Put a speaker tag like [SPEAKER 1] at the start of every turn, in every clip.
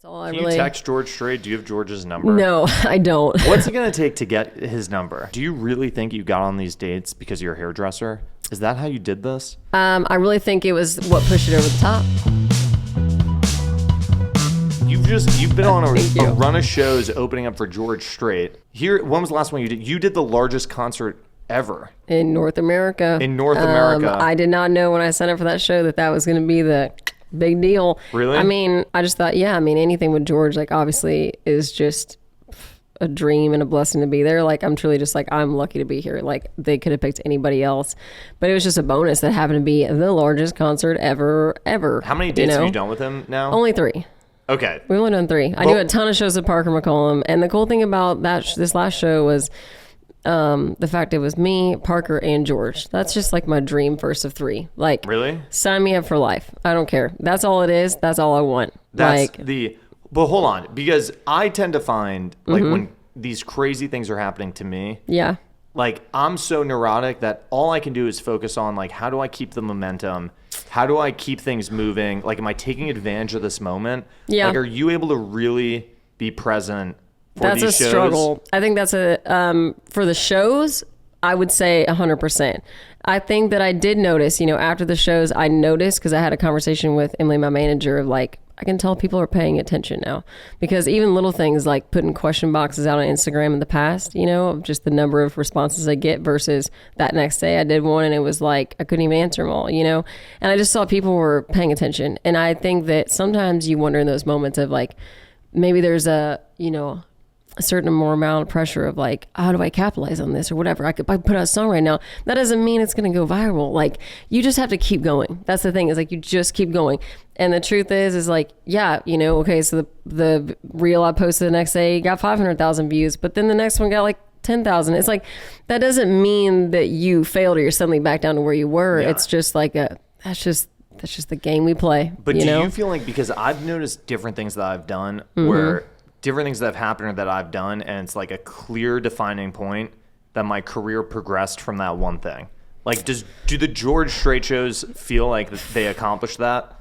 [SPEAKER 1] That's all I
[SPEAKER 2] Can you text George Striaght? Do you have George's number?
[SPEAKER 1] No, I don't.
[SPEAKER 2] What's it going to take to get his number? Do you really think you got on these dates because you're a hairdresser? Is that how you did this?
[SPEAKER 1] I really think it was what pushed it over the top.
[SPEAKER 2] You've been on a run of shows opening up for George Striaght. When was the last one you did? You did the largest concert ever.
[SPEAKER 1] In North America.
[SPEAKER 2] America.
[SPEAKER 1] I did not know when I signed up for that show that was going to be the big deal.
[SPEAKER 2] Really?
[SPEAKER 1] I mean, I just thought, anything with George, like, obviously is just a dream and a blessing to be there. Like, I'm truly just like, I'm lucky to be here. Like, they could have picked anybody else, but it was just a bonus that happened to be the largest concert ever.
[SPEAKER 2] How many dates have you done with him now?
[SPEAKER 1] Only 3.
[SPEAKER 2] Okay.
[SPEAKER 1] We've only done 3. I do a ton of shows at Parker McCollum, and the cool thing about this last show was the fact it was me, Parker, and George. That's just like my dream first of 3. Like,
[SPEAKER 2] really?
[SPEAKER 1] Sign me up for life. I don't care. That's all it is. That's all I want.
[SPEAKER 2] But hold on, because I tend to find like when these crazy things are happening to me.
[SPEAKER 1] Yeah.
[SPEAKER 2] Like, I'm so neurotic that all I can do is focus on, like, how do I keep the momentum? How do I keep things moving? Like, am I taking advantage of this moment?
[SPEAKER 1] Yeah.
[SPEAKER 2] Like, are you able to really be present for
[SPEAKER 1] That's
[SPEAKER 2] these shows?
[SPEAKER 1] That's a struggle. I think that's for the shows, I would say 100%. I think that I did notice, after the shows, I noticed, because I had a conversation with Emily, my manager, of like, I can tell people are paying attention now, because even little things like putting question boxes out on Instagram in the past, of just the number of responses I get versus that next day I did one and it was like, I couldn't even answer them all, and I just saw people were paying attention. And I think that sometimes you wonder in those moments of like, maybe there's a certain more amount of pressure of like, how do I capitalize on this or whatever? I put out a song right now. That doesn't mean it's going to go viral. Like, you just have to keep going. That's the thing, is like, you just keep going. And the truth is like, okay, so the reel I posted the next day got 500,000 views, but then the next one got like 10,000. It's like, that doesn't mean that you failed or you're suddenly back down to where you were. Yeah. It's just like that's just the game we play.
[SPEAKER 2] But do you feel like, because I've noticed different things that I've done where different things that have happened or that I've done, and it's like a clear defining point that my career progressed from that one thing. Like, do the George Striaght shows feel like they accomplished that?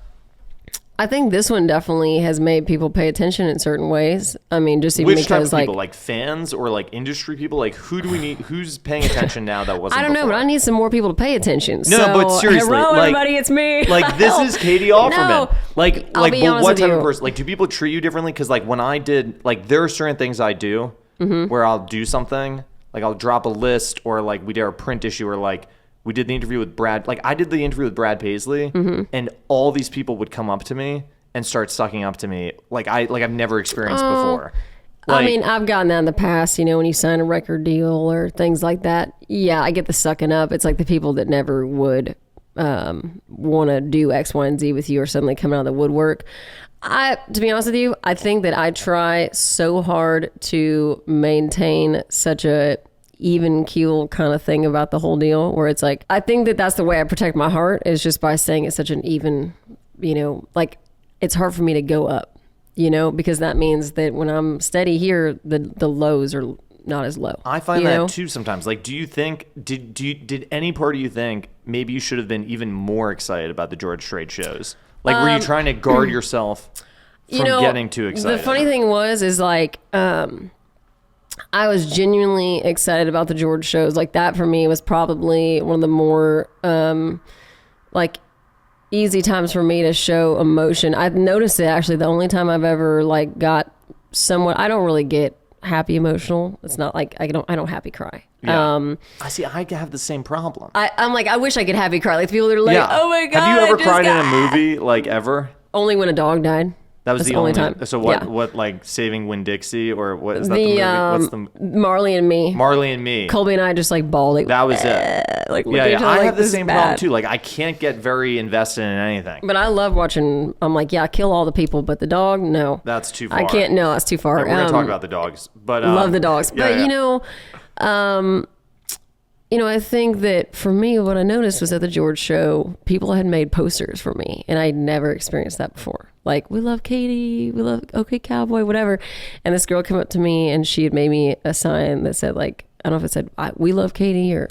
[SPEAKER 1] I think this one definitely has made people pay attention in certain ways. I mean, just even
[SPEAKER 2] Which
[SPEAKER 1] because
[SPEAKER 2] type of people, like fans or like industry people? Like, who do we need? Who's paying attention now that wasn't?
[SPEAKER 1] I don't know,
[SPEAKER 2] before?
[SPEAKER 1] but I need some more people to pay attention.
[SPEAKER 2] No,
[SPEAKER 1] so,
[SPEAKER 2] but seriously,
[SPEAKER 1] hello,
[SPEAKER 2] like,
[SPEAKER 1] everybody, it's me.
[SPEAKER 2] Like, this is Catie Offerman.
[SPEAKER 1] No,
[SPEAKER 2] like,
[SPEAKER 1] I'll be honest
[SPEAKER 2] what
[SPEAKER 1] with
[SPEAKER 2] type
[SPEAKER 1] you.
[SPEAKER 2] of person? Like, do people treat you differently? Because like when I did, like, there are certain things I do where I'll do something, like I'll drop a list, or like we did our print issue, or like we did the interview with Brad. Like, I did the interview with Brad Paisley, and all these people would come up to me and start sucking up to me like I've never experienced before. Like,
[SPEAKER 1] I mean, I've gotten that in the past, when you sign a record deal or things like that. Yeah, I get the sucking up. It's like the people that never would want to do X, Y, and Z with you are suddenly coming out of the woodwork. To be honest with you, I think that I try so hard to maintain such a even keel kind of thing about the whole deal, where it's like, I think that that's the way I protect my heart, is just by saying it's such an even, like, it's hard for me to go up, because that means that when I'm steady here, the lows are not as low.
[SPEAKER 2] I find that too sometimes. Like, do you think, did any part of you think maybe you should have been even more excited about the George Striaght shows? Like, were you trying to guard yourself from getting too excited?
[SPEAKER 1] The funny thing is like, I was genuinely excited about the George shows. Like, that for me was probably one of the more, like, easy times for me to show emotion. I've noticed it, actually, the only time I've ever like got somewhat, I don't really get happy emotional. It's not like I don't happy cry.
[SPEAKER 2] Yeah. I see. I have the same problem.
[SPEAKER 1] I'm like, I wish I could happy cry. Like, people that are like, oh my God.
[SPEAKER 2] Have you ever cried in a movie, like, ever?
[SPEAKER 1] Only when a dog died.
[SPEAKER 2] That was
[SPEAKER 1] That's
[SPEAKER 2] the only
[SPEAKER 1] time.
[SPEAKER 2] So what?
[SPEAKER 1] Yeah.
[SPEAKER 2] What, like, Saving Winn-Dixie, or what is that the movie? What's the
[SPEAKER 1] Marley and Me?
[SPEAKER 2] Marley and Me.
[SPEAKER 1] Colby and I just like bawled. Like,
[SPEAKER 2] that was it.
[SPEAKER 1] Like,
[SPEAKER 2] yeah. I have the same
[SPEAKER 1] bad.
[SPEAKER 2] problem too. Like, I can't get very invested in anything.
[SPEAKER 1] But I love watching. I'm like, yeah, kill all the people, but the dog, no.
[SPEAKER 2] That's too far.
[SPEAKER 1] I can't. No, that's too far.
[SPEAKER 2] We're gonna talk about the dogs, but
[SPEAKER 1] love the dogs. But I think that for me, what I noticed was at the George show, people had made posters for me, and I'd never experienced that before. Like, we love Catie, we love OK Cowboy, whatever. And this girl came up to me, and she had made me a sign that said, like, I don't know if it said, we love Catie, or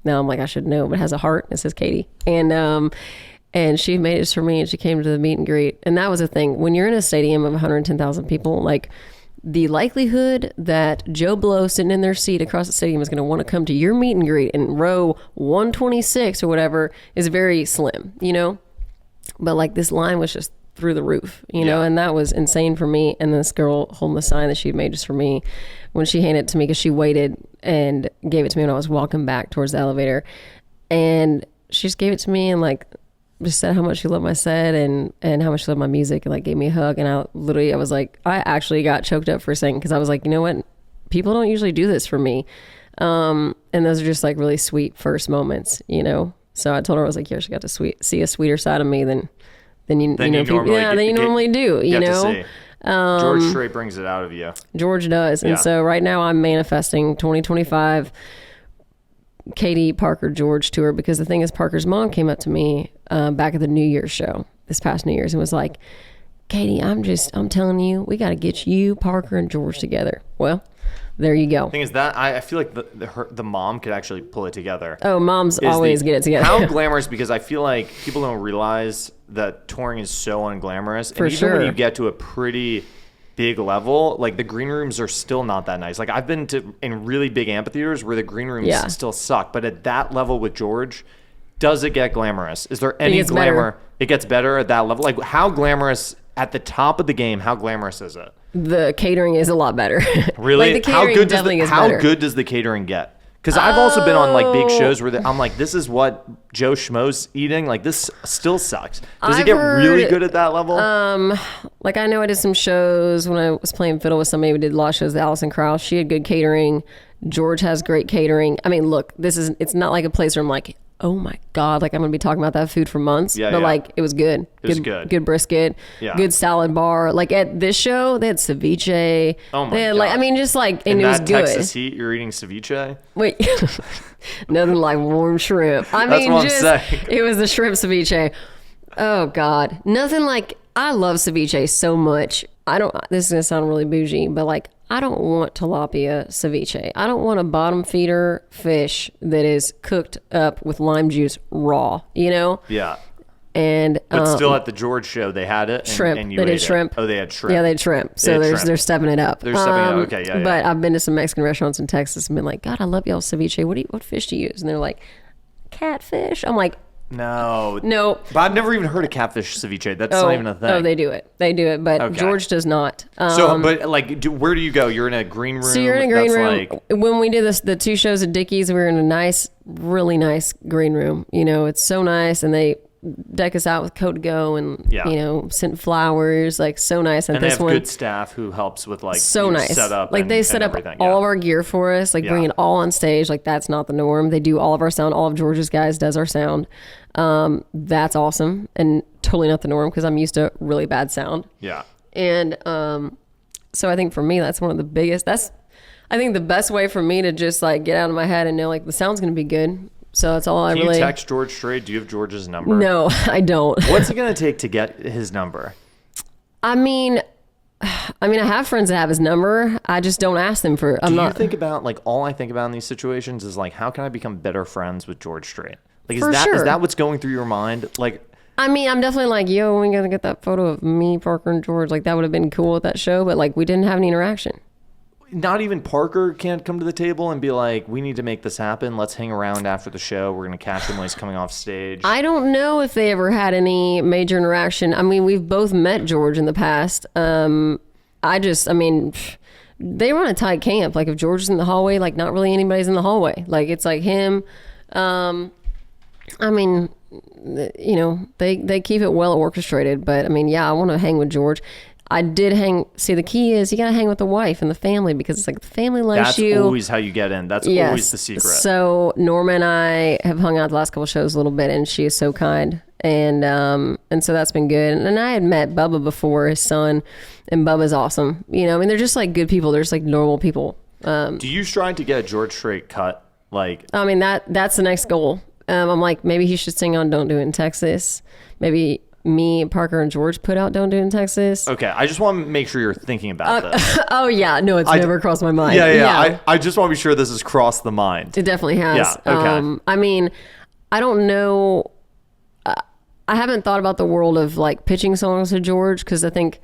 [SPEAKER 1] now I'm like, I should know, but it has a heart, and it says Catie. And And she made it for me, and she came to the meet and greet. And that was the thing. When you're in a stadium of 110,000 people, like, the likelihood that Joe Blow sitting in their seat across the stadium is going to want to come to your meet and greet in row 126 or whatever is very slim, you know? But, like, this line was just through the roof, you know? And that was insane for me. And this girl holding the sign that she'd made just for me, when she handed it to me, because she waited and gave it to me when I was walking back towards the elevator. And she just gave it to me and, like, just said how much she loved my set and how much she loved my music, and like gave me a hug. And I was like, I actually got choked up for a second, because I was like, you know what? People don't usually do this for me. And those are just like really sweet first moments, you know? So I told her, I was like, yeah, she got to see a sweeter side of me than you normally do, you know?
[SPEAKER 2] George Striaght brings it out of you.
[SPEAKER 1] George does. And so right now I'm manifesting 2025 Catie, Parker, George tour, because the thing is, Parker's mom came up to me back at the New Year's show this past New Year's and was like, Catie, I'm telling you, we got to get you, Parker, and George together. Well, there you go.
[SPEAKER 2] The thing is that I feel like the mom could actually pull it together.
[SPEAKER 1] Oh, moms always get it together.
[SPEAKER 2] How glamorous, because I feel like people don't realize that touring is so unglamorous.
[SPEAKER 1] For
[SPEAKER 2] and even when you get to a pretty big level, like the green rooms are still not that nice. Like I've been in really big amphitheaters where the green rooms still suck, but at that level with George, does it get glamorous? Is there any glamour? Better. It gets better at that level. Like how glamorous at the top of the game? How glamorous is it?
[SPEAKER 1] The catering is a lot better.
[SPEAKER 2] Really?
[SPEAKER 1] Like the catering
[SPEAKER 2] how good does the catering get? Because I've also been on like big shows where I'm like, this is what Joe Schmo's eating. Like this still sucks. Does it get really good at that level?
[SPEAKER 1] Like I know I did some shows when I was playing fiddle with somebody. We did a lot of shows with Allison Krauss. She had good catering. George has great catering. I mean, look, it's not like a place where I'm like, oh my God, like I'm going to be talking about that food for months. But like it was good. It was good. Good brisket. Yeah. Good salad bar. Like at this show, they had ceviche.
[SPEAKER 2] Oh my God.
[SPEAKER 1] Like, I mean, just like, and
[SPEAKER 2] in
[SPEAKER 1] it was
[SPEAKER 2] that
[SPEAKER 1] good.
[SPEAKER 2] Texas heat, you're eating ceviche?
[SPEAKER 1] Wait. Nothing like warm shrimp. I mean, it was the shrimp ceviche. Oh God. Nothing like, I love ceviche so much. This is going to sound really bougie, but like, I don't want tilapia ceviche. I don't want a bottom feeder fish that is cooked up with lime juice raw, you know?
[SPEAKER 2] Yeah.
[SPEAKER 1] And
[SPEAKER 2] but still at the George show, they had it.
[SPEAKER 1] Shrimp.
[SPEAKER 2] And you
[SPEAKER 1] they did
[SPEAKER 2] ate
[SPEAKER 1] shrimp.
[SPEAKER 2] It. Oh, they had shrimp.
[SPEAKER 1] Yeah, they had shrimp. So they're stepping it up.
[SPEAKER 2] They're stepping it up. Okay, yeah.
[SPEAKER 1] But I've been to some Mexican restaurants in Texas and been like, God, I love y'all ceviche. What fish do you use? And they're like, catfish. I'm like,
[SPEAKER 2] no.
[SPEAKER 1] But
[SPEAKER 2] I've never even heard of catfish ceviche. That's not even a thing.
[SPEAKER 1] Oh, they do it. But George does not.
[SPEAKER 2] But like, where do you go? You're in a green room.
[SPEAKER 1] So you're in a green room. Like, when we did the two shows at Dickey's, we were in a nice, really nice green room. You know, it's so nice, and they deck us out with Code to Go and you know, sent flowers, like so nice.
[SPEAKER 2] And they have good staff who helps with like
[SPEAKER 1] so nice
[SPEAKER 2] setup.
[SPEAKER 1] Like they set up all of our gear for us, like bring it all on stage. Like that's not the norm. They do all of our sound. All of George's guys does our sound. That's awesome and totally not the norm because I'm used to really bad sound.
[SPEAKER 2] Yeah.
[SPEAKER 1] And so I think for me that's one of the biggest. I think the best way for me to just like get out of my head and know like the sound's gonna be good. So that's all
[SPEAKER 2] Can you text George Striaght? Do you have George's number?
[SPEAKER 1] No, I don't.
[SPEAKER 2] What's it going to take to get his number?
[SPEAKER 1] I mean, I have friends that have his number. I just don't ask them for.
[SPEAKER 2] Do you think about like all I think about in these situations is like how can I become better friends with George Striaght? Like is that what's going through your mind? Like, I
[SPEAKER 1] mean, I'm definitely like, yo, we gotta get that photo of me, Parker, and George. Like that would have been cool at that show, but like we didn't have any interaction.
[SPEAKER 2] Not even Parker can't come to the table and be like, we need to make this happen. Let's hang around after the show. We're going to catch him when he's coming off stage.
[SPEAKER 1] I don't know if they ever had any major interaction. I mean, we've both met George in the past. They were in a tight camp. Like if George is in the hallway, like not really anybody's in the hallway. Like it's like him. You know, they keep it well orchestrated. But I mean, yeah, I want to hang with George. I did see the key is you got to hang with the wife and the family because it's like the family loves you.
[SPEAKER 2] That's always how you get in. That's always the secret.
[SPEAKER 1] So Norma and I have hung out the last couple of shows a little bit and she is so kind. And so that's been good. And I had met Bubba before, his son, and Bubba's awesome. You know, I mean, they're just like good people. They're just like normal people.
[SPEAKER 2] Do you try to get a George Striaght cut? Like,
[SPEAKER 1] I mean, that's the next goal. I'm like, maybe he should sing on Don't Do It in Texas. Maybe me, Parker, and George put out Don't Do It in Texas.
[SPEAKER 2] Okay, I just want to make sure you're thinking about this.
[SPEAKER 1] Oh, yeah. No, it's never crossed my mind.
[SPEAKER 2] Yeah. I just want to be sure this has crossed the mind.
[SPEAKER 1] It definitely has.
[SPEAKER 2] Yeah, okay.
[SPEAKER 1] I mean, I don't know. I haven't thought about the world of like pitching songs to George, because I think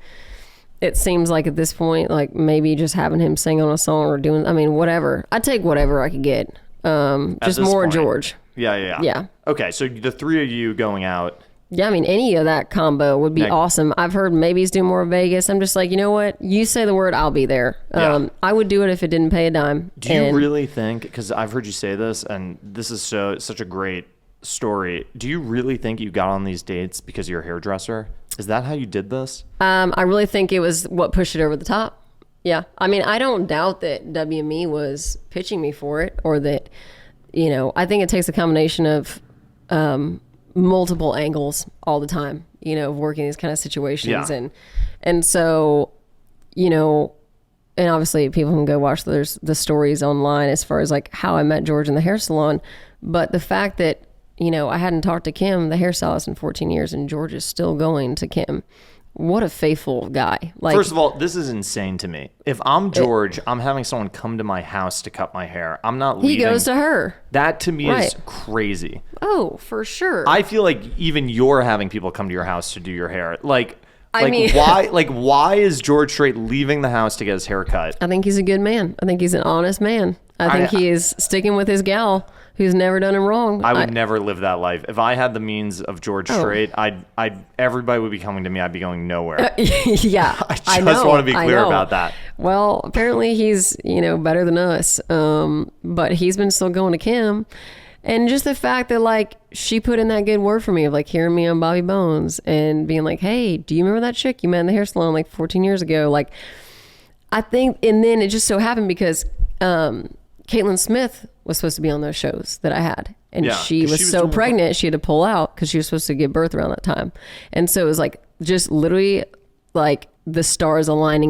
[SPEAKER 1] it seems like at this point, like maybe just having him sing on a song or doing, I mean, whatever. I'd take whatever I could get. Just more
[SPEAKER 2] point.
[SPEAKER 1] George.
[SPEAKER 2] Yeah. Okay, so the three of you going out.
[SPEAKER 1] Yeah, I mean, any of that combo would be awesome. I've heard maybe he's doing more Vegas. I'm just like, you know what? You say the word, I'll be there.
[SPEAKER 2] Yeah.
[SPEAKER 1] I would do it if it didn't pay a dime.
[SPEAKER 2] Do you really think, because I've heard you say this, and this is such a great story, do you really think you got on these dates because you're a hairdresser? Is that how you did this?
[SPEAKER 1] I really think it was what pushed it over the top. Yeah. I mean, I don't doubt that WME was pitching me for it, or that, you know, I think it takes a combination of multiple angles all the time, you know, of working these kind of situations.
[SPEAKER 2] Yeah.
[SPEAKER 1] And so, you know, and obviously people can go watch the stories online as far as like how I met George in the hair salon. But the fact that, you know, I hadn't talked to Kim, the hairstylist, in 14 years, and George is still going to Kim. What a faithful guy. Like,
[SPEAKER 2] first of all, this is insane to me. If I'm George, I'm having someone come to my house to cut my hair. I'm not leaving.
[SPEAKER 1] He goes to her.
[SPEAKER 2] That to me is crazy.
[SPEAKER 1] Oh, for sure.
[SPEAKER 2] I feel like even you're having people come to your house to do your hair.
[SPEAKER 1] I mean,
[SPEAKER 2] why is George Striaght leaving the house to get his hair cut?
[SPEAKER 1] I think he's a good man. I think he's an honest man. I think he is sticking with his gal who's never done him wrong.
[SPEAKER 2] I would never live that life. If I had the means of George Striaght, everybody would be coming to me. I'd be going nowhere.
[SPEAKER 1] Yeah.
[SPEAKER 2] I just want to be clear about that.
[SPEAKER 1] Well, apparently he's, you know, better than us. But he's been still going to Kim. And just the fact that, like, she put in that good word for me of, like, hearing me on Bobby Bones and being like, hey, do you remember that chick you met in the hair salon, like, 14 years ago? Like, I think, and then it just so happened because Caitlin Smith was supposed to be on those shows that I had. And she was so pregnant, she had to pull out because she was supposed to give birth around that time. And so it was, like, just literally, like, the stars aligning